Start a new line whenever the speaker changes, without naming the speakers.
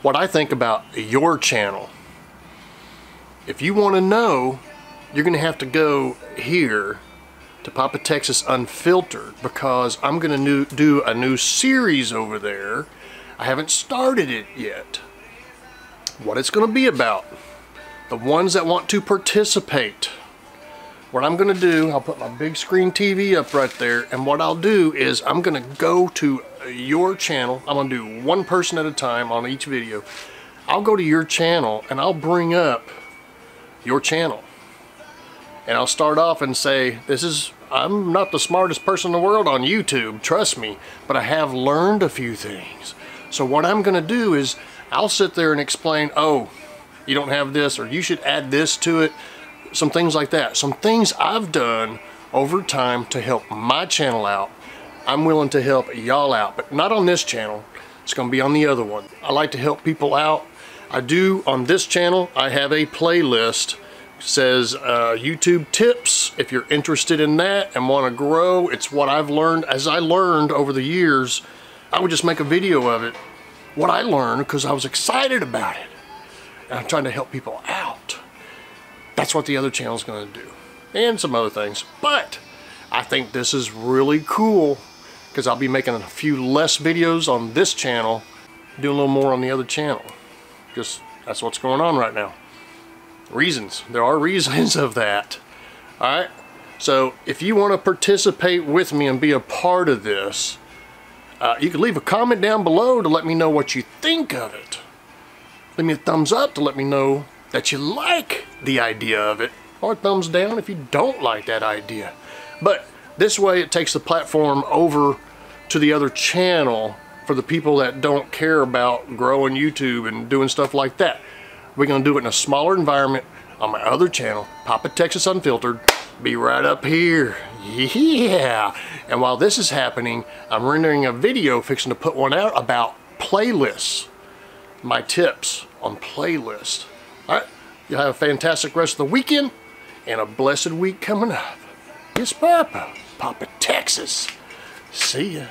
what I think about your channel. If you want to know, you're going to have to go here to Papa Texas Unfiltered, because I'm going to do a new series over there. I haven't started it yet. What it's going to be about. The ones that want to participate. What I'm going to do, I'll put my big screen TV up right there, and what I'll do is I'm going to go to your channel. I'm going to do one person at a time on each video. I'll go to your channel and I'll bring up your channel. And I'll start off and say, I'm not the smartest person in the world on YouTube, trust me, but I have learned a few things. So what I'm going to do is I'll sit there and explain, oh, you don't have this, or you should add this to it, some things like that. Some things I've done over time to help my channel out. I'm willing to help y'all out, but not on this channel. It's going to be on the other one. I like to help people out. I do on this channel. I have a playlist. Says YouTube tips. If you're interested in that and want to grow, it's what I've learned. As I learned over the years, I would just make a video of it, what I learned, because I was excited about it, and I'm trying to help people out. That's what the other channel is going to do, and some other things. But I think this is really cool, because I'll be making a few less videos on this channel, doing a little more on the other channel. Just that's what's going on right now. Reasons. There are reasons of that. Alright, so if you want to participate with me and be a part of this, you can leave a comment down below to let me know what you think of it. Leave me a thumbs up to let me know that you like the idea of it, or a thumbs down if you don't like that idea. But this way it takes the platform over to the other channel for the people that don't care about growing YouTube and doing stuff like that. We're going to do it in a smaller environment on my other channel, Papa Texas Unfiltered. Be right up here. Yeah! And while this is happening, I'm rendering a video, fixing to put one out about playlists. My tips on playlists. Alright, you'll have a fantastic rest of the weekend and a blessed week coming up. It's Papa Texas. See ya.